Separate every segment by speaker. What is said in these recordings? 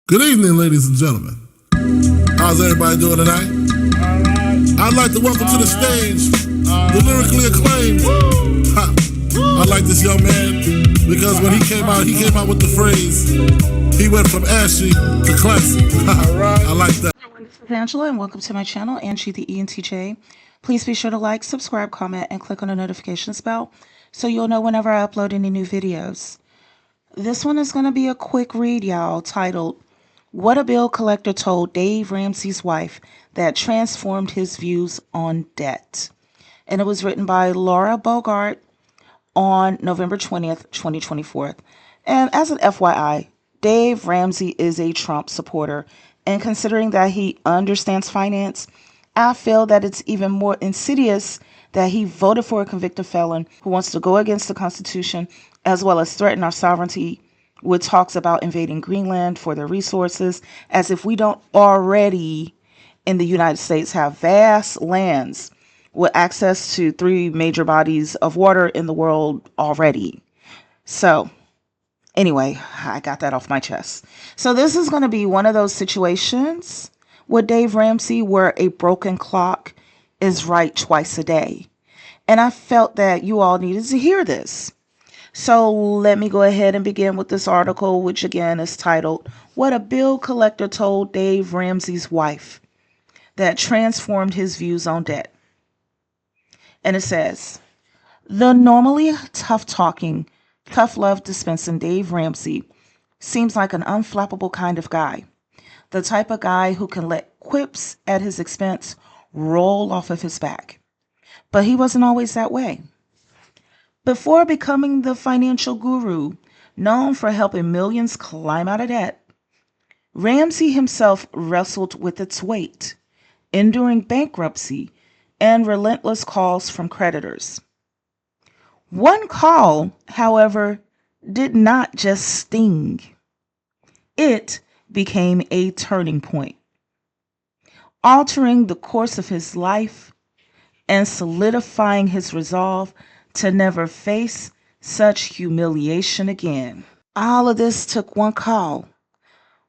Speaker 1: Good evening, ladies and gentlemen. How's everybody doing tonight? I'd like to welcome to the stage the lyrically acclaimed. I like this young man because when he came out with the phrase, he went from ashy to classy. I like that.
Speaker 2: This is Angela, and welcome to my channel, Angie the ENTJ. Please be sure to like, subscribe, comment, and click on the notifications bell so you'll know whenever I upload any new videos. This one is going to be a quick read, y'all, titled What a Bill Collector Told Dave Ramsey's Wife That Transformed His Views on Debt. And it was written by Laura Bogart on November 20th, 2024. And as an FYI, Dave Ramsey is a Trump supporter, and considering that he understands finance, I feel that it's even more insidious that he voted for a convicted felon who wants to go against the Constitution as well as threaten our sovereignty with talks about invading Greenland for their resources, as if we don't already in the United States have vast lands with access to 3 major bodies of water in the world already. So anyway, I got that off my chest. So this is going to be one of those situations with Dave Ramsey where a broken clock is right twice a day. And I felt that you all needed to hear this. So let me go ahead and begin with this article, which again is titled, What a Bill Collector Told Dave Ramsey's Wife That Transformed His Views on Debt. And it says, the normally tough-talking, tough-love dispensing Dave Ramsey seems like an unflappable kind of guy. The type of guy who can let quips at his expense roll off of his back. But he wasn't always that way. Before becoming the financial guru known for helping millions climb out of debt, Ramsey himself wrestled with its weight, enduring bankruptcy and relentless calls from creditors. One call, however, did not just sting. It became a turning point, altering the course of his life and solidifying his resolve to never face such humiliation again. All of this took one call.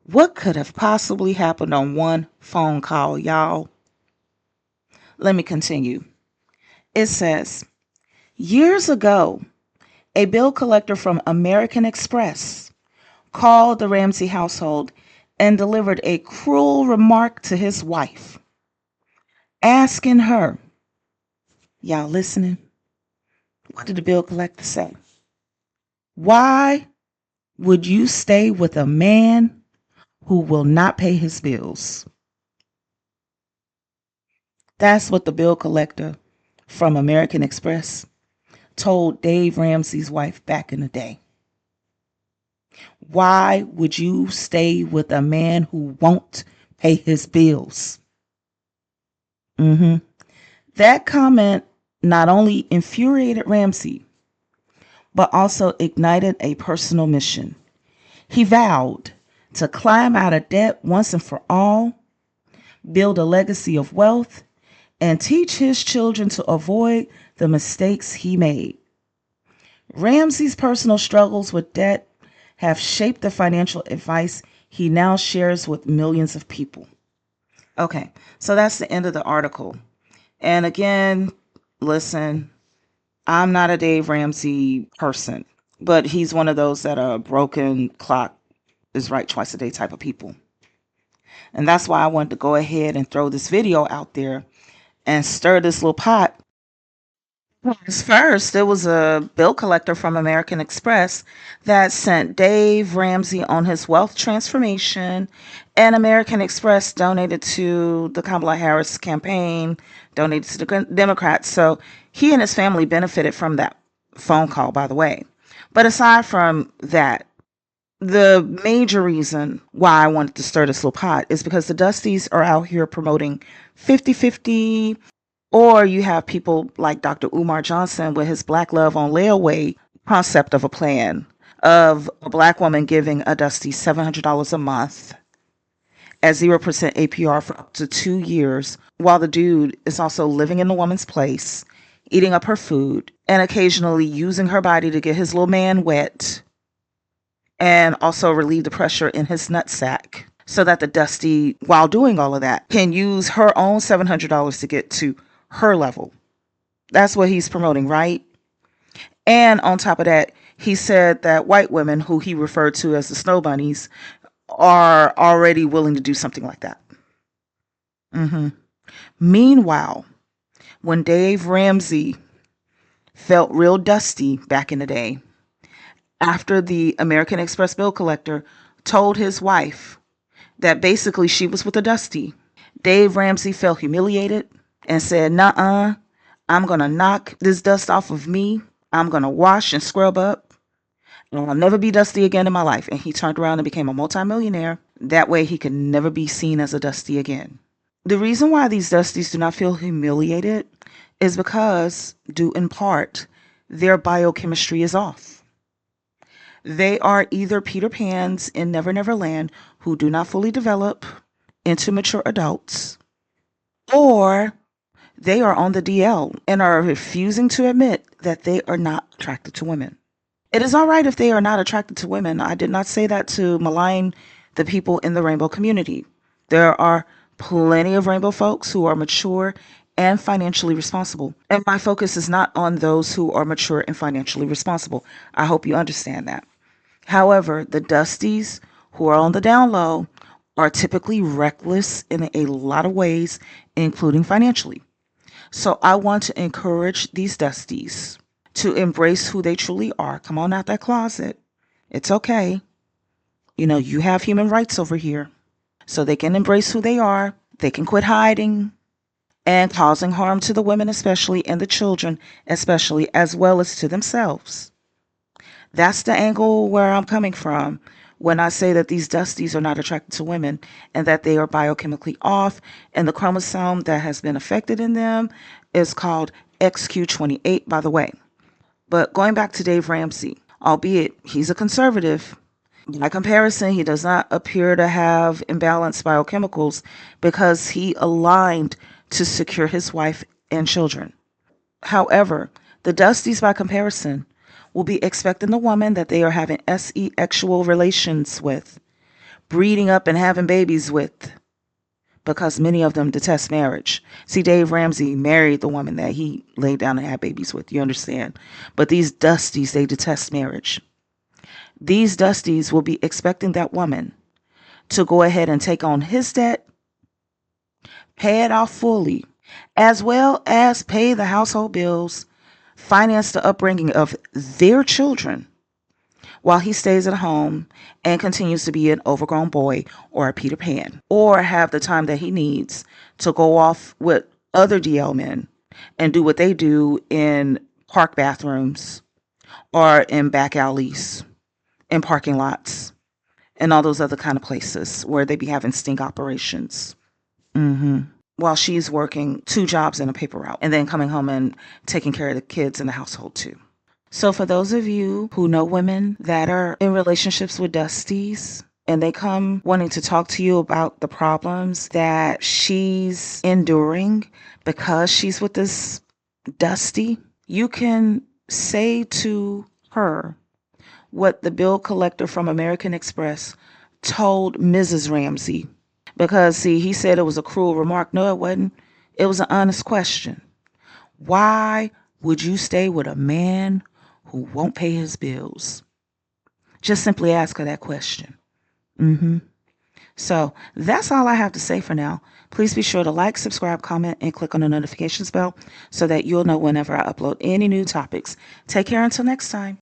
Speaker 2: What could have possibly happened on one phone call, y'all? Let me continue. It says, years ago, a bill collector from American Express called the Ramsey household and delivered a cruel remark to his wife, asking her, y'all listening? What did the bill collector say? Why would you stay with a man who will not pay his bills? That's what the bill collector from American Express told Dave Ramsey's wife back in the day. Why would you stay with a man who won't pay his bills? That comment not only infuriated Ramsey, but also ignited a personal mission. He vowed to climb out of debt once and for all, build a legacy of wealth, and teach his children to avoid the mistakes he made. Ramsey's personal struggles with debt have shaped the financial advice he now shares with millions of people. Okay, so that's the end of the article. And again, listen, I'm not a Dave Ramsey person, but he's one of those that a broken clock is right twice a day type of people. And that's why I wanted to go ahead and throw this video out there and stir this little pot. First, there was a bill collector from American Express that sent Dave Ramsey on his wealth transformation, and American Express donated to the Kamala Harris campaign, donated to the Democrats. So he and his family benefited from that phone call, by the way. But aside from that, the major reason why I wanted to stir this little pot is because the dusties are out here promoting 50-50. Or you have people like Dr. Umar Johnson with his Black Love on Layaway concept of a plan of a Black woman giving a dusty $700 a month at 0% APR for up to 2 years, while the dude is also living in the woman's place, eating up her food, and occasionally using her body to get his little man wet and also relieve the pressure in his nutsack. so that the Dusty, while doing all of that, can use her own $700 to get to her level. That's what he's promoting, right? And on top of that, he said that white women, who he referred to as the snow bunnies, are already willing to do something like that. Meanwhile, when Dave Ramsey felt real dusty back in the day, after the American Express bill collector told his wife that basically she was with a Dusty, Dave Ramsey felt humiliated and said, "Nuh-uh, I'm going to knock this dust off of me. I'm going to wash and scrub up. And I'll never be Dusty again in my life." And he turned around and became a multimillionaire. That way he could never be seen as a Dusty again. The reason why these Dusties do not feel humiliated is because, due in part, their biochemistry is off. They are either Peter Pans in Never Never Land who do not fully develop into mature adults, or they are on the DL and are refusing to admit that they are not attracted to women. It is all right if they are not attracted to women. I did not say that to malign the people in the rainbow community. There are plenty of rainbow folks who are mature and financially responsible. And my focus is not on those who are mature and financially responsible. I hope you understand that. However, the Dusties who are on the down low are typically reckless in a lot of ways, including financially. So I want to encourage these Dusties to embrace who they truly are. Come on out that closet. It's okay. You have human rights over here. So they can embrace who they are. They can quit hiding and causing harm to the women especially, and the children especially, as well as to themselves. That's the angle where I'm coming from when I say that these Dusties are not attracted to women and that they are biochemically off, and the chromosome that has been affected in them is called XQ28, by the way. But going back to Dave Ramsey, albeit he's a conservative, by comparison, he does not appear to have imbalanced biochemicals because he aligned to secure his wife and children. However, the Dusties, by comparison, will be expecting the woman that they are having sexual relations with, breeding up and having babies with, because many of them detest marriage. See, Dave Ramsey married the woman that he laid down and had babies with, you understand? But these Dusties, they detest marriage. These Dusties will be expecting that woman to go ahead and take on his debt, pay it off fully, as well as pay the household bills, finance the upbringing of their children, while he stays at home and continues to be an overgrown boy or a Peter Pan, or have the time that he needs to go off with other DL men and do what they do in park bathrooms or in back alleys, in parking lots, and all those other kind of places where they be having sting operations. While she's working 2 jobs and a paper route, and then coming home and taking care of the kids in the household too. So for those of you who know women that are in relationships with Dusties, and they come wanting to talk to you about the problems that she's enduring because she's with this Dusty, you can say to her what the bill collector from American Express told Mrs. Ramsey. Because, see, he said it was a cruel remark. No, it wasn't. It was an honest question. Why would you stay with a man who won't pay his bills? Just simply ask her that question. So that's all I have to say for now. Please be sure to like, subscribe, comment, and click on the notifications bell so that you'll know whenever I upload any new topics. Take care until next time.